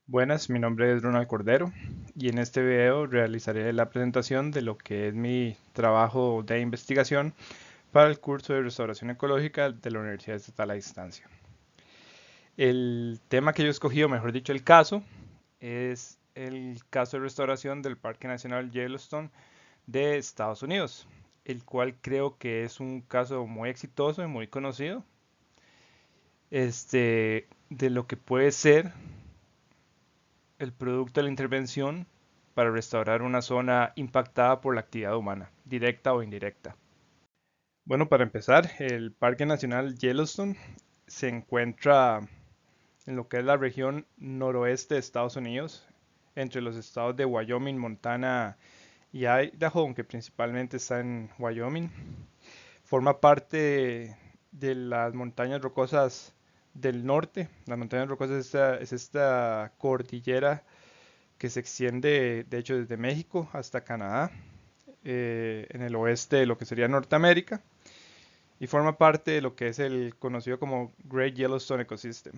Buenas, mi nombre es Ronald Cordero y en este video realizaré la presentación de lo que es mi trabajo de investigación para el curso de restauración ecológica de la Universidad Estatal a Distancia. El tema que yo escogí, o mejor dicho, el caso, es el caso de restauración del Parque Nacional Yellowstone de Estados Unidos, el cual creo que es un caso muy exitoso y muy conocido, de lo que puede ser el producto de la intervención para restaurar una zona impactada por la actividad humana, directa o indirecta. Bueno, para empezar, el Parque Nacional Yellowstone se encuentra en lo que es la región noroeste de Estados Unidos, entre los estados de Wyoming, Montana y Idaho, aunque principalmente está en Wyoming. Forma parte de las montañas rocosas del norte. Las montañas rocosas es esta cordillera que se extiende de hecho desde México hasta Canadá, en el oeste de lo que sería Norteamérica, y forma parte de lo que es el conocido como Great Yellowstone Ecosystem.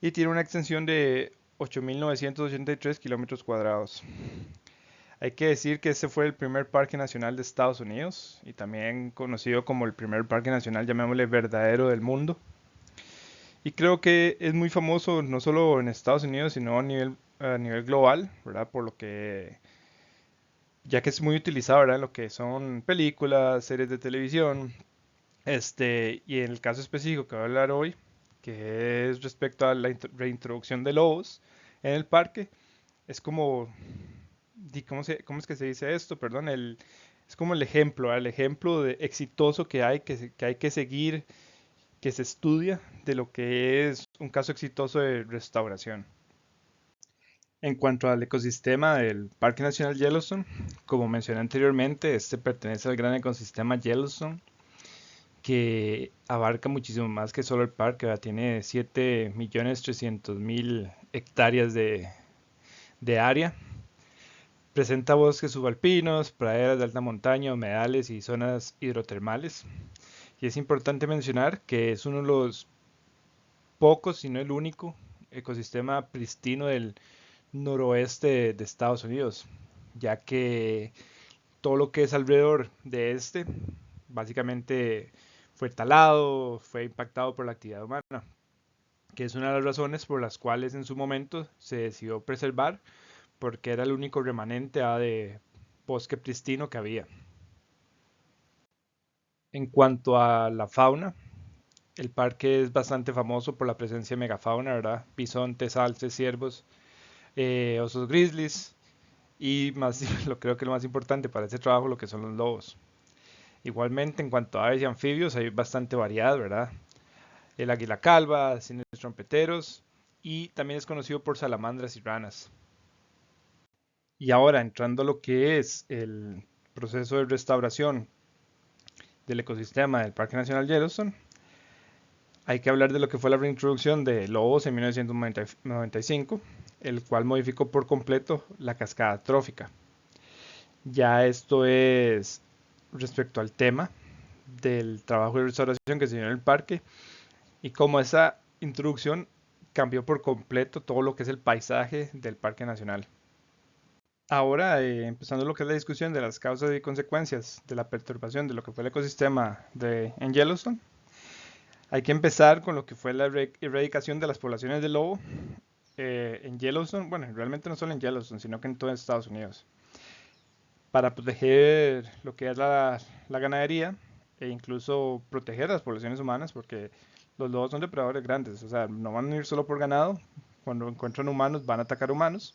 Y tiene una extensión de 8.983 kilómetros cuadrados. Hay que decir que este fue el primer parque nacional de Estados Unidos y también conocido como el primer parque nacional, llamémosle verdadero del mundo. Y creo que es muy famoso no solo en Estados Unidos, sino a nivel global, ¿verdad? Por lo que ya que es muy utilizado, ¿verdad? En lo que son películas, series de televisión, y en el caso específico que voy a hablar hoy, que es respecto a la reintroducción de lobos en el parque, es como, ¿cómo es que se dice esto? Perdón, es como el ejemplo, ¿verdad? El ejemplo de exitoso que hay que seguir, que se estudia de lo que es un caso exitoso de restauración. En cuanto al ecosistema del Parque Nacional Yellowstone, como mencioné anteriormente, este pertenece al gran ecosistema Yellowstone, que abarca muchísimo más que solo el parque, ¿verdad? Tiene 7.300.000 hectáreas de área. Presenta bosques subalpinos, praderas de alta montaña, humedales y zonas hidrotermales. Y es importante mencionar que es uno de los pocos, si no el único, ecosistema pristino del noroeste de Estados Unidos, ya que todo lo que es alrededor de este básicamente fue talado, fue impactado por la actividad humana, que es una de las razones por las cuales en su momento se decidió preservar, porque era el único remanente de bosque pristino que había. En cuanto a la fauna, el parque es bastante famoso por la presencia de megafauna, ¿verdad? Bisontes, alces, ciervos, osos grizzlies y más, creo que lo más importante para este trabajo, lo que son los lobos. Igualmente, en cuanto a aves y anfibios, hay bastante variedad, ¿verdad? El águila calva, cines trompeteros y también es conocido por salamandras y ranas. Y ahora, entrando a lo que es el proceso de restauración del ecosistema del Parque Nacional Yellowstone, hay que hablar de lo que fue la reintroducción de lobos en 1995, el cual modificó por completo la cascada trófica. Ya esto es respecto al tema del trabajo de restauración que se dio en el parque y cómo esa introducción cambió por completo todo lo que es el paisaje del Parque Nacional. Ahora, empezando lo que es la discusión de las causas y consecuencias de la perturbación de lo que fue el ecosistema en Yellowstone, hay que empezar con lo que fue la erradicación de las poblaciones de lobo en Yellowstone, bueno, realmente no solo en Yellowstone, sino que en todo Estados Unidos, para proteger lo que es la ganadería e incluso proteger las poblaciones humanas, porque los lobos son depredadores grandes, o sea, no van a ir solo por ganado, cuando encuentran humanos van a atacar humanos.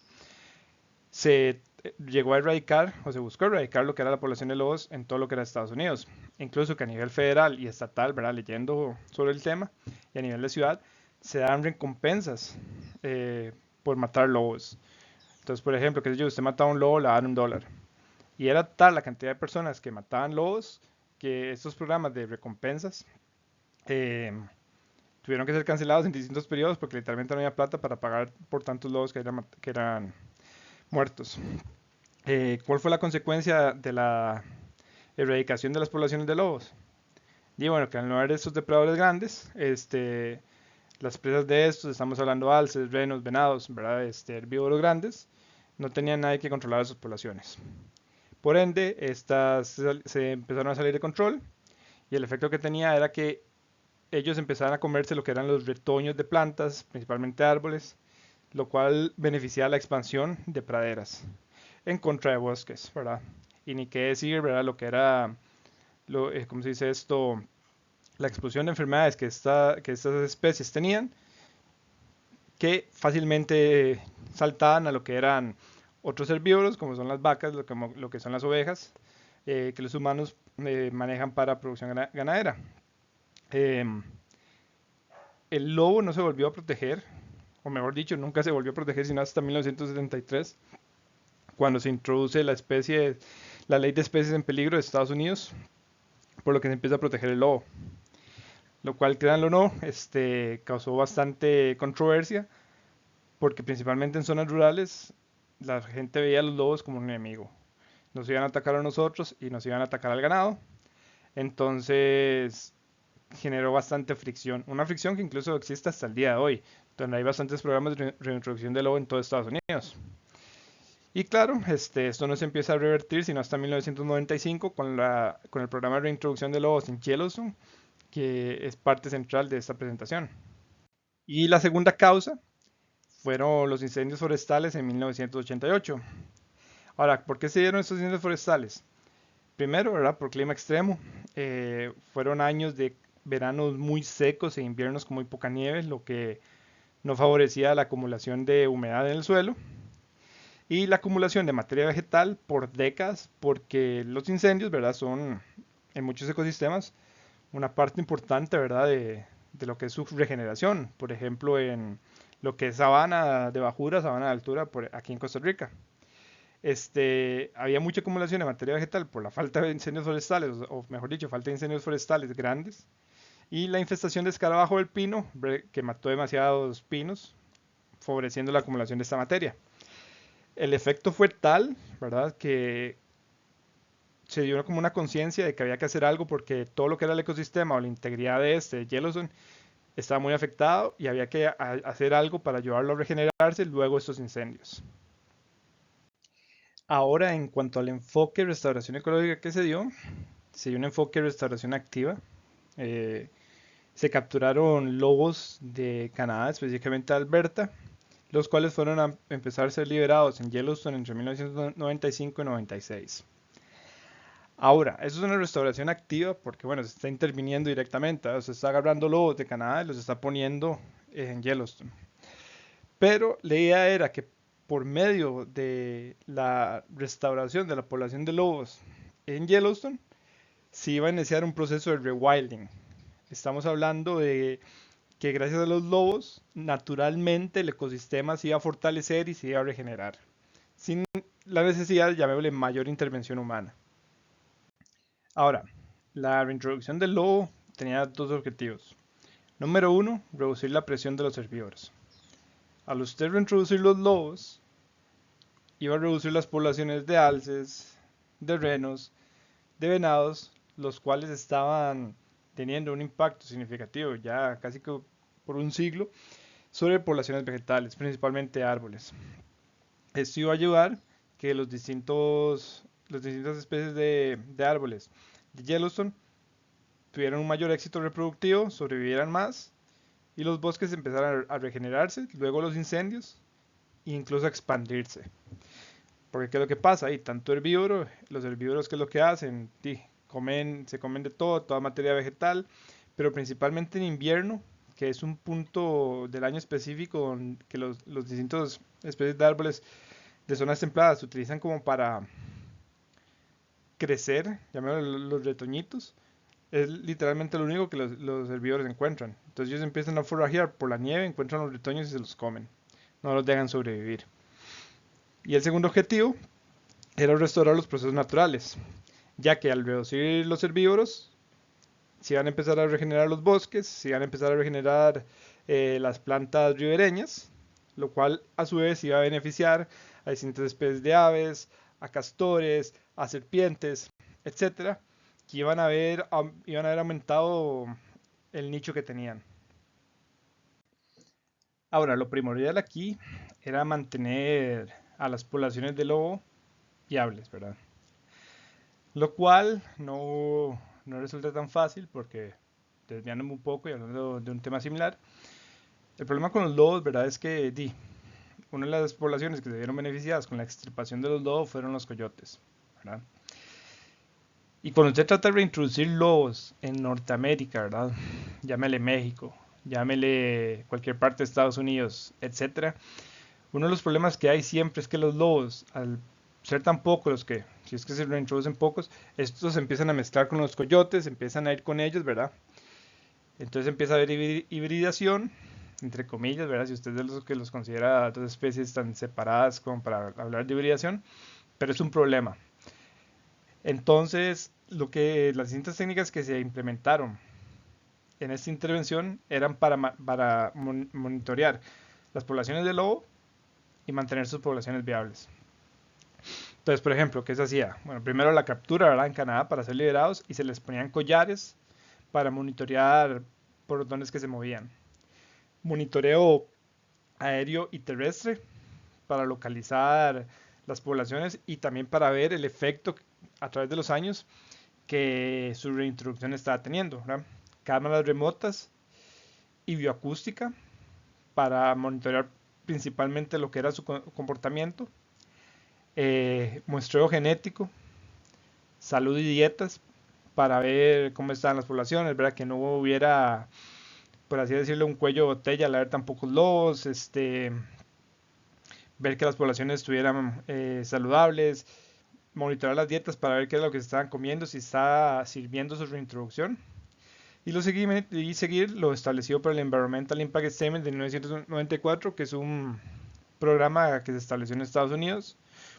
Se llegó a erradicar o se buscó erradicar lo que era la población de lobos en todo lo que era Estados Unidos. Incluso que a nivel federal y estatal, ¿verdad? Leyendo sobre el tema, y a nivel de ciudad, se dan recompensas por matar lobos. Entonces, por ejemplo, que si usted mataba a un lobo, le daban $1. Y era tal la cantidad de personas que mataban lobos que estos programas de recompensas eh, tuvieron que ser cancelados en distintos periodos porque literalmente no había plata para pagar por tantos lobos que eran muertos. ¿Cuál fue la consecuencia de la erradicación de las poblaciones de lobos? Y bueno, que al no haber estos depredadores grandes, Las presas de estos, estamos hablando de alces, renos, venados, ¿verdad? Herbívoros grandes, no tenían nadie que controlar sus poblaciones. Por ende, estas se empezaron a salir de control y el efecto que tenía era que ellos empezaron a comerse lo que eran los retoños de plantas, principalmente árboles, lo cual beneficiaba la expansión de praderas en contra de bosques, ¿verdad? Y ni qué decir, ¿verdad? Lo que era, ¿cómo se dice esto? La explosión de enfermedades que estas especies tenían, que fácilmente saltaban a lo que eran otros herbívoros, como son las vacas, lo que son las ovejas, que los humanos manejan para producción ganadera. Em, el lobo no se volvió a proteger, o mejor dicho, nunca se volvió a proteger sino hasta 1973, cuando se introduce la ley de especies en peligro de Estados Unidos, por lo que se empieza a proteger el lobo, lo cual, créanlo o no, causó bastante controversia, porque principalmente en zonas rurales la gente veía a los lobos como un enemigo. Nos iban a atacar a nosotros y nos iban a atacar al ganado. Entonces generó bastante fricción. Una fricción que incluso existe hasta el día de hoy, donde hay bastantes programas de reintroducción del lobo en todo Estados Unidos. Y claro, esto no se empieza a revertir sino hasta 1995 con el programa de reintroducción de lobos en Yellowstone, que es parte central de esta presentación. Y la segunda causa fueron los incendios forestales en 1988. Ahora, ¿por qué se dieron estos incendios forestales? Primero, ¿verdad? Por clima extremo. Fueron años de veranos muy secos e inviernos con muy poca nieve, lo que no favorecía la acumulación de humedad en el suelo. Y la acumulación de materia vegetal por décadas, porque los incendios, ¿verdad? Son en muchos ecosistemas una parte importante, ¿verdad? De lo que es su regeneración. Por ejemplo, en lo que es sabana de bajura, sabana de altura, aquí en Costa Rica. Había mucha acumulación de materia vegetal por la falta de incendios forestales, o mejor dicho, falta de incendios forestales grandes, y la infestación de escarabajo del pino, que mató demasiados pinos, favoreciendo la acumulación de esta materia. El efecto fue tal, ¿verdad?, que se dio como una conciencia de que había que hacer algo porque todo lo que era el ecosistema o la integridad de Yellowstone estaba muy afectado y había que hacer algo para ayudarlo a regenerarse luego de estos incendios. Ahora, en cuanto al enfoque de restauración ecológica que se dio un enfoque de restauración activa. Eh, Se capturaron lobos de Canadá, específicamente de Alberta, los cuales fueron a empezar a ser liberados en Yellowstone entre 1995 y 96. Ahora, eso es una restauración activa porque, bueno, se está interviniendo directamente, se está agarrando lobos de Canadá y los está poniendo en Yellowstone. Pero la idea era que por medio de la restauración de la población de lobos en Yellowstone, se iba a iniciar un proceso de rewilding. Estamos hablando de que gracias a los lobos, naturalmente el ecosistema se iba a fortalecer y se iba a regenerar, sin la necesidad de llamarle mayor intervención humana. Ahora, la reintroducción del lobo tenía dos objetivos. Número uno, reducir la presión de los herbívoros. Al usted reintroducir los lobos, iba a reducir las poblaciones de alces, de renos, de venados, los cuales estaban teniendo un impacto significativo ya casi que por un siglo sobre poblaciones vegetales, principalmente árboles. Esto iba a ayudar que las distintas especies de árboles de Yellowstone tuvieran un mayor éxito reproductivo, sobrevivieran más y los bosques empezaran a regenerarse, luego los incendios e incluso a expandirse. Porque ¿qué es lo que pasa? Hay tanto herbívoro, los herbívoros ¿qué es lo que hacen? Se comen de todo, toda materia vegetal, pero principalmente en invierno, que es un punto del año específico que los distintos especies de árboles de zonas templadas se utilizan como para crecer, llamémoslo los retoñitos, es literalmente lo único que los herbívoros encuentran. Entonces ellos empiezan a forrajear por la nieve, encuentran los retoños y se los comen. No los dejan sobrevivir. Y el segundo objetivo era restaurar los procesos naturales, ya que al reducir los herbívoros, se iban a empezar a regenerar los bosques, se iban a empezar a regenerar las plantas ribereñas, lo cual a su vez iba a beneficiar a distintas especies de aves, a castores, a serpientes, etcétera, que iban a haber aumentado el nicho que tenían. Ahora, lo primordial aquí era mantener a las poblaciones de lobo viables, ¿verdad? Lo cual no resulta tan fácil porque, desviándome un poco y hablando de un tema similar, el problema con los lobos, ¿verdad? Es que una de las poblaciones que se vieron beneficiadas con la extirpación de los lobos fueron los coyotes, ¿verdad? Y cuando usted trata de reintroducir lobos en Norteamérica, ¿verdad? Llámele México, llámele cualquier parte de Estados Unidos, etcétera. Uno de los problemas que hay siempre es que los lobos, al ser tan pocos los que, si es que se reintroducen pocos, estos se empiezan a mezclar con los coyotes, empiezan a ir con ellos, ¿verdad? Entonces empieza a haber hibridación, entre comillas, ¿verdad? Si usted es de los que los considera dos especies tan separadas como para hablar de hibridación, pero es un problema. Entonces, las distintas técnicas que se implementaron en esta intervención eran para monitorear las poblaciones de lobo y mantener sus poblaciones viables. Entonces, por ejemplo, ¿qué se hacía? Bueno, primero la captura, ¿verdad? En Canadá para ser liberados y se les ponían collares para monitorear por dónde es que se movían. Monitoreo aéreo y terrestre para localizar las poblaciones y también para ver el efecto a través de los años que su reintroducción estaba teniendo, ¿verdad? Cámaras remotas y bioacústica para monitorear principalmente lo que era su comportamiento, muestreo genético, salud y dietas para ver cómo estaban las poblaciones, ¿verdad? Que no hubiera, por así decirlo, un cuello de botella al haber tan pocos lobos, ver que las poblaciones estuvieran saludables, monitorear las dietas para ver qué es lo que se estaban comiendo, si está sirviendo su reintroducción. Y seguir lo establecido por el Environmental Impact Statement de 1994, que es un programa que se estableció en Estados Unidos,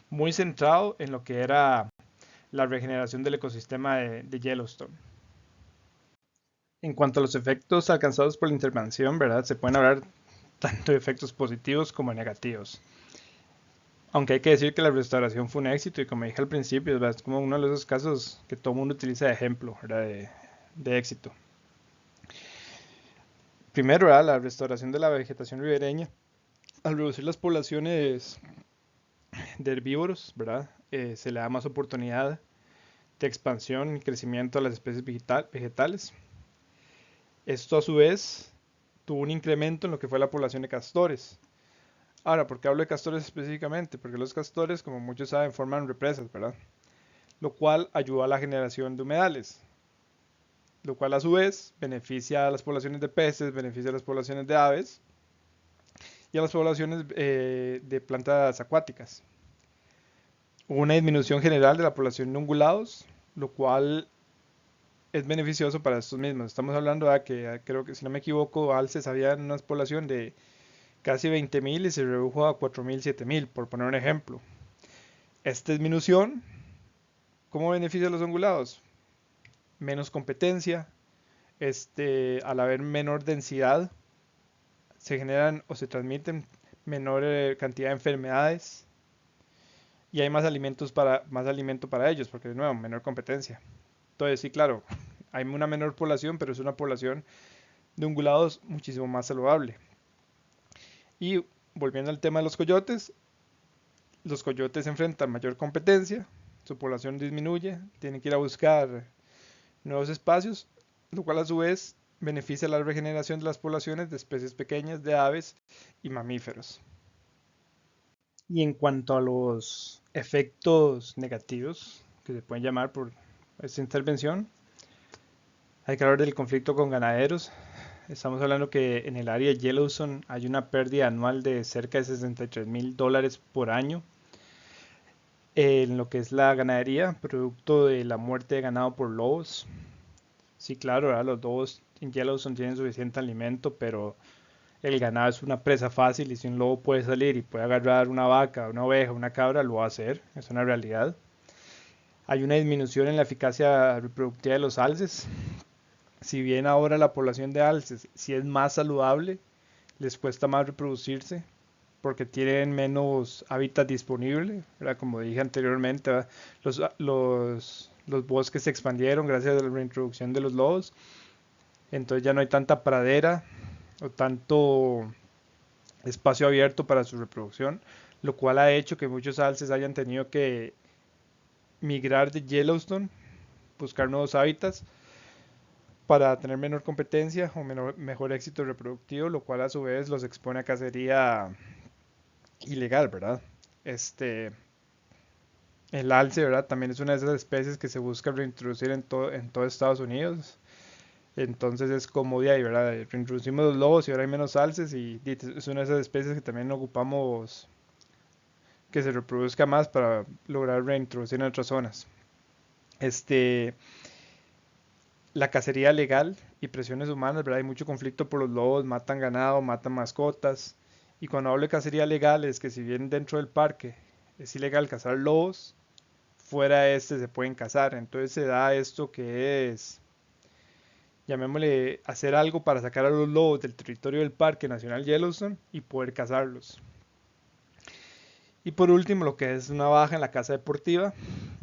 muy centrado en lo que era la regeneración del ecosistema de Yellowstone. En cuanto a los efectos alcanzados por la intervención, ¿verdad? Se pueden hablar tanto de efectos positivos como negativos. Aunque hay que decir que la restauración fue un éxito y como dije al principio, ¿verdad? Es como uno de esos casos que todo el mundo utiliza de ejemplo, ¿verdad? De éxito. Primero, ¿verdad? La restauración de la vegetación ribereña. Al reducir las poblaciones de herbívoros, ¿verdad? Se le da más oportunidad de expansión y crecimiento a las especies vegetales. Esto a su vez tuvo un incremento en lo que fue la población de castores. Ahora, ¿por qué hablo de castores específicamente? Porque los castores, como muchos saben, forman represas, ¿verdad? Lo cual ayuda a la generación de humedales, lo cual a su vez beneficia a las poblaciones de peces, beneficia a las poblaciones de aves y a las poblaciones de plantas acuáticas. Hubo una disminución general de la población de ungulados, lo cual es beneficioso para estos mismos. Estamos hablando de que, creo que si no me equivoco, alces había una población de casi 20.000 y se redujo a 4.000, 7.000, por poner un ejemplo. Esta disminución, ¿cómo beneficia a los ungulados? Menos competencia, al haber menor densidad, se generan o se transmiten menor cantidad de enfermedades y hay más alimento para ellos, porque de nuevo, menor competencia. Entonces, sí, claro, hay una menor población, pero es una población de ungulados muchísimo más saludable. Y volviendo al tema de los coyotes enfrentan mayor competencia, su población disminuye, tienen que ir a buscar nuevos espacios, lo cual a su vez beneficia la regeneración de las poblaciones de especies pequeñas, de aves y mamíferos. Y en cuanto a los efectos negativos que se pueden llamar por esta intervención, hay que hablar del conflicto con ganaderos. Estamos hablando que en el área de Yellowstone hay una pérdida anual de cerca de $63,000 por año en lo que es la ganadería, producto de la muerte de ganado por lobos. Sí, claro, ¿verdad? Los lobos en Yellowstone tienen suficiente alimento, pero el ganado es una presa fácil y si un lobo puede salir y puede agarrar una vaca, una oveja, una cabra, lo va a hacer, es una realidad. Hay una disminución en la eficacia reproductiva de los alces. Si bien ahora la población de alces sí es más saludable, les cuesta más reproducirse porque tienen menos hábitat disponible, ¿verdad? Como dije anteriormente, ¿verdad? Los bosques se expandieron gracias a la reintroducción de los lobos, entonces ya no hay tanta pradera o tanto espacio abierto para su reproducción, lo cual ha hecho que muchos alces hayan tenido que migrar de Yellowstone, buscar nuevos hábitats para tener menor competencia o mejor éxito reproductivo, lo cual a su vez los expone a cacería ilegal, ¿verdad? Este, el alce, ¿verdad? También es una de esas especies que se busca reintroducir en todo Estados Unidos. Entonces es como de ahí, ¿verdad? Reintroducimos los lobos y ahora hay menos alces y es una de esas especies que también ocupamos que se reproduzca más para lograr reintroducir en otras zonas. Este, la cacería legal y presiones humanas, ¿verdad? Hay mucho conflicto por los lobos, matan ganado, matan mascotas. Y cuando hablo de cacería legal es que si bien dentro del parque es ilegal cazar lobos, fuera de este se pueden cazar. Entonces se da esto que es, llamémosle, hacer algo para sacar a los lobos del territorio del Parque Nacional Yellowstone y poder cazarlos. Y por último, lo que es una baja en la caza deportiva,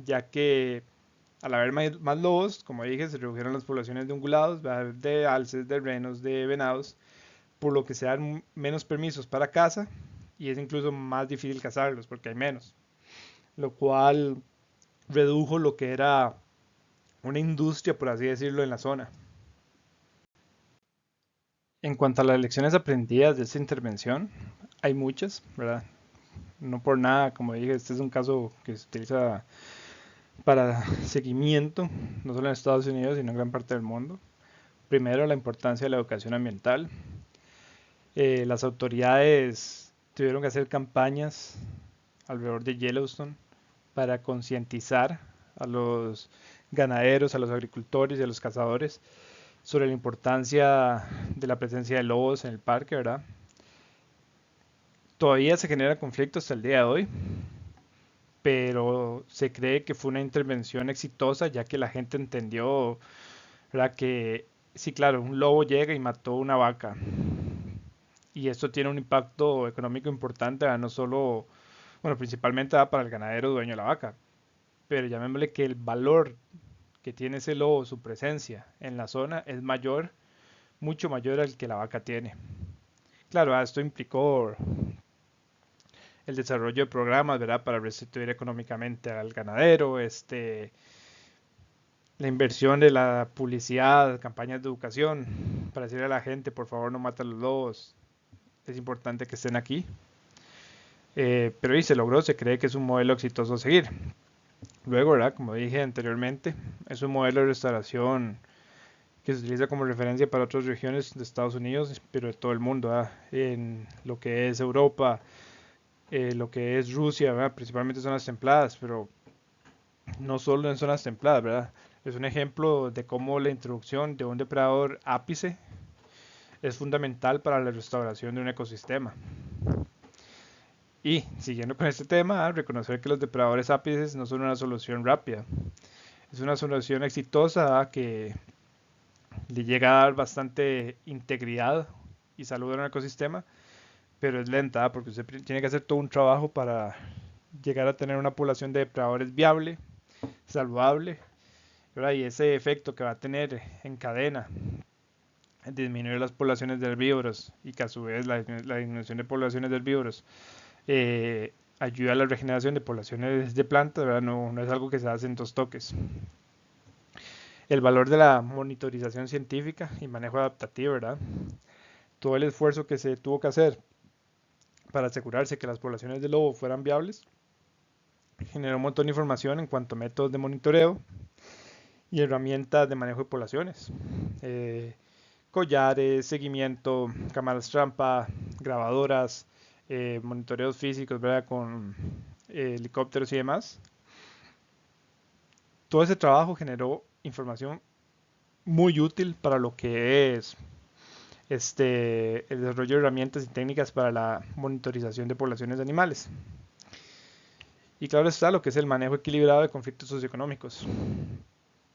ya que al haber más lobos, como dije, se redujeron las poblaciones de ungulados, de alces, de renos, de venados, por lo que se dan menos permisos para caza y es incluso más difícil cazarlos porque hay menos, lo cual redujo lo que era una industria, por así decirlo, en la zona. En cuanto a las lecciones aprendidas de esta intervención, hay muchas, ¿verdad? No por nada, como dije, este es un caso que se utiliza para seguimiento, no solo en Estados Unidos, sino en gran parte del mundo. Primero, la importancia de la educación ambiental. Las autoridades tuvieron que hacer campañas alrededor de Yellowstone para concientizar a los ganaderos, a los agricultores y a los cazadores sobre la importancia de la presencia de lobos en el parque, ¿verdad? Todavía se genera conflicto hasta el día de hoy, pero se cree que fue una intervención exitosa ya que la gente entendió, ¿verdad? Que sí, claro, un lobo llega y mató una vaca y esto tiene un impacto económico importante, ¿verdad? No solo, bueno, principalmente para el ganadero dueño de la vaca, pero llamémosle que el valor que tiene ese lobo, su presencia en la zona es mayor, mucho mayor al que la vaca tiene. Claro, esto implicó el desarrollo de programas, ¿verdad? Para restituir económicamente al ganadero, la inversión de la publicidad, campañas de educación, para decirle a la gente, por favor no maten los lobos, es importante que estén aquí. Pero y se logró, se cree que es un modelo exitoso a seguir. Luego, ¿verdad? Como dije anteriormente, es un modelo de restauración que se utiliza como referencia para otras regiones de Estados Unidos, pero de todo el mundo, ¿verdad? En lo que es Europa, lo que es Rusia, ¿verdad? Principalmente zonas templadas, pero no solo en zonas templadas, ¿verdad? Es un ejemplo de cómo la introducción de un depredador ápice es fundamental para la restauración de un ecosistema. Y siguiendo con este tema, reconocer que los depredadores ápices no son una solución rápida, es una solución exitosa que le llega a dar bastante integridad y salud a un ecosistema, pero es lenta porque usted tiene que hacer todo un trabajo para llegar a tener una población de depredadores viable, saludable, ¿verdad? Y ese efecto que va a tener en cadena, disminuir las poblaciones de herbívoros y que a su vez la disminución de poblaciones de herbívoros ayuda a la regeneración de poblaciones de plantas, ¿verdad? No, no es algo que se hace en dos toques. El valor de la monitorización científica y manejo adaptativo, ¿verdad? Todo el esfuerzo que se tuvo que hacer para asegurarse que las poblaciones de lobo fueran viables generó un montón de información en cuanto a métodos de monitoreo y herramientas de manejo de poblaciones. Collares, seguimiento, cámaras trampa, grabadoras, monitoreos físicos, ¿verdad? Con helicópteros y demás. Todo ese trabajo generó información muy útil para lo que es el desarrollo de herramientas y técnicas para la monitorización de poblaciones de animales. Y claro está lo que es el manejo equilibrado de conflictos socioeconómicos.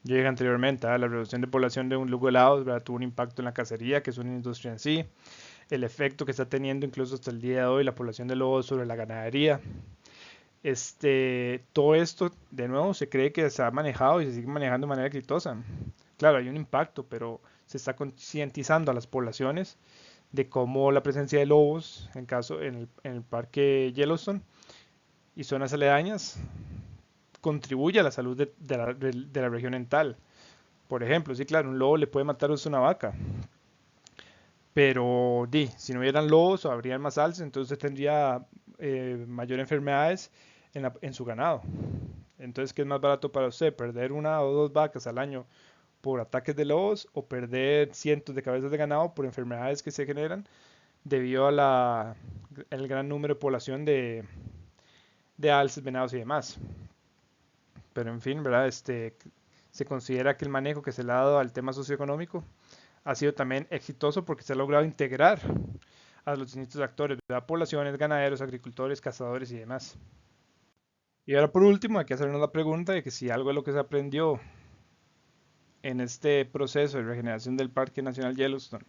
Yo dije anteriormente, la reducción de población de un lugo helado, ¿verdad? Tuvo un impacto en la cacería, que es una industria en sí, el efecto que está teniendo incluso hasta el día de hoy la población de lobos sobre la ganadería. Todo esto, de nuevo, se cree que se ha manejado y se sigue manejando de manera exitosa. Claro, hay un impacto, pero se está concientizando a las poblaciones de cómo la presencia de lobos, en el parque Yellowstone y zonas aledañas, contribuye a la salud de la región en tal. Por ejemplo, sí, claro, un lobo le puede matar a usted una vaca, pero si no hubieran lobos o habrían más alces, entonces usted tendría mayor enfermedades en su ganado. Entonces, ¿qué es más barato para usted? ¿Perder una o dos vacas al año por ataques de lobos o perder cientos de cabezas de ganado por enfermedades que se generan debido a el gran número de población de alces, venados y demás? Pero en fin, ¿verdad? Se considera que el manejo que se le ha dado al tema socioeconómico ha sido también exitoso porque se ha logrado integrar a los distintos actores, ¿verdad? Poblaciones, ganaderos, agricultores, cazadores y demás. Y ahora por último hay que hacernos la pregunta de que si algo de lo que se aprendió en este proceso de regeneración del Parque Nacional Yellowstone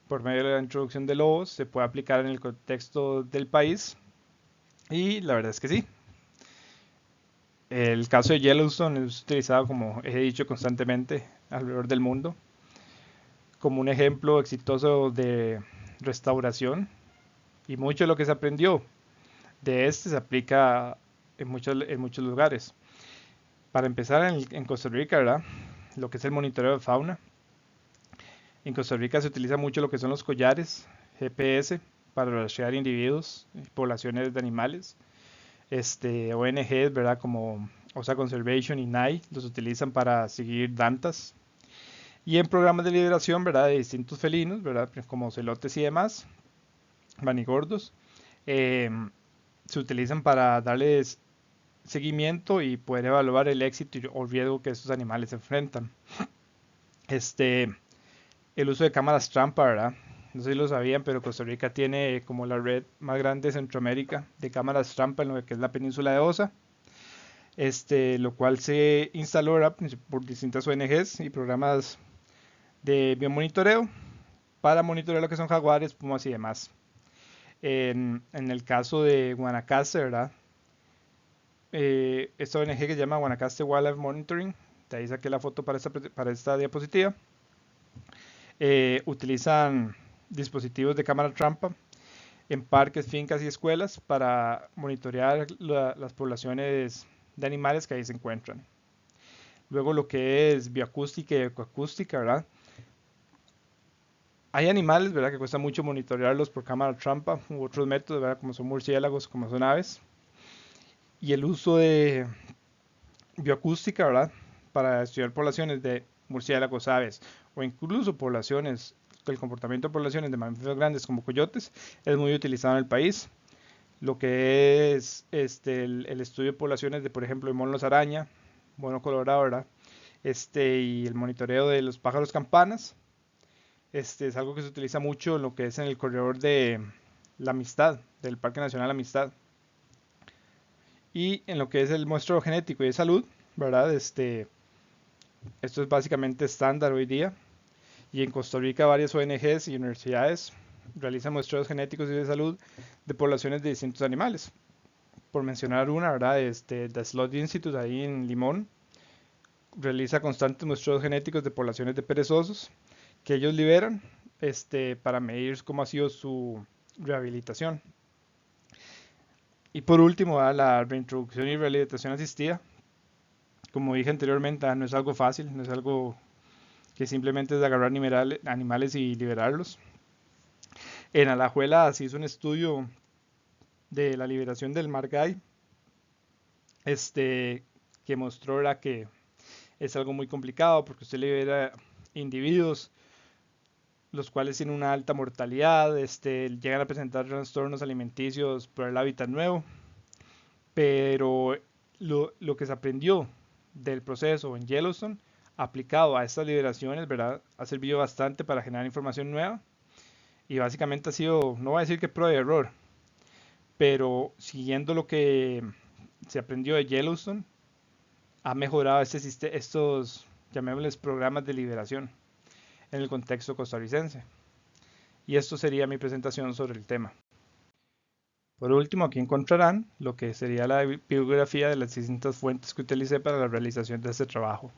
por medio de la introducción de lobos se puede aplicar en el contexto del país. Y la verdad es que sí. El caso de Yellowstone es utilizado, como he dicho constantemente, alrededor del mundo, como un ejemplo exitoso de restauración. Y mucho de lo que se aprendió de este se aplica en muchos lugares. Para empezar, en Costa Rica, ¿verdad? Lo que es el monitoreo de fauna. En Costa Rica se utiliza mucho lo que son los collares GPS para rastrear individuos, poblaciones de animales. ONGs, ¿verdad? Como OSA Conservation y NAI los utilizan para seguir dantas. Y en programas de liberación, ¿verdad? De distintos felinos, ¿verdad? Como celotes y demás, manigordos, eh, se utilizan para darles seguimiento y poder evaluar el éxito o riesgo que estos animales enfrentan. Este, el uso de cámaras trampa, ¿verdad? No sé si lo sabían, pero Costa Rica tiene como la red más grande de Centroamérica de cámaras trampa en lo que es la península de Osa, lo cual se instaló, ¿verdad? Por distintas ONGs y programas de biomonitoreo para monitorear lo que son jaguares, pumas y demás. En el caso de Guanacaste, ¿verdad? Esta ONG que se llama Guanacaste Wildlife Monitoring, de ahí saqué la foto para esta diapositiva, utilizan dispositivos de cámara trampa en parques, fincas y escuelas para monitorear las poblaciones de animales que ahí se encuentran. Luego lo que es bioacústica y ecoacústica, ¿verdad? Hay animales, ¿verdad? Que cuesta mucho monitorearlos por cámara trampa u otros métodos, ¿verdad? Como son murciélagos, como son aves. Y el uso de bioacústica, ¿verdad? Para estudiar poblaciones de murciélagos, aves o incluso poblaciones, el comportamiento de poblaciones de mamíferos grandes como coyotes es muy utilizado en el país. Lo que es el estudio de poblaciones de, por ejemplo, de monos araña, mono colorado, ¿verdad? Y el monitoreo de los pájaros campanas. Es algo que se utiliza mucho en lo que es en el corredor de la Amistad, del Parque Nacional Amistad. Y en lo que es el muestreo genético y de salud, ¿verdad? Esto es básicamente estándar hoy día. Y en Costa Rica varias ONGs y universidades realizan muestreos genéticos y de salud de poblaciones de distintos animales. Por mencionar una, ¿verdad? The Slot Institute ahí en Limón realiza constantes muestreos genéticos de poblaciones de perezosos que ellos liberan para medir cómo ha sido su rehabilitación. Y por último, la reintroducción y rehabilitación asistida. Como dije anteriormente, no es algo fácil, no es algo que simplemente es agarrar animales y liberarlos. En Alajuela se hizo un estudio de la liberación del margay, que mostró que es algo muy complicado porque usted libera individuos los cuales tienen una alta mortalidad, llegan a presentar trastornos alimenticios por el hábitat nuevo, pero lo que se aprendió del proceso en Yellowstone aplicado a estas liberaciones, ¿verdad? Ha servido bastante para generar información nueva y básicamente ha sido, no voy a decir que prueba y error, pero siguiendo lo que se aprendió de Yellowstone, ha mejorado estos, llamémosles, programas de liberación en el contexto costarricense. Y esto sería mi presentación sobre el tema. Por último, aquí encontrarán lo que sería la bibliografía de las distintas fuentes que utilicé para la realización de este trabajo.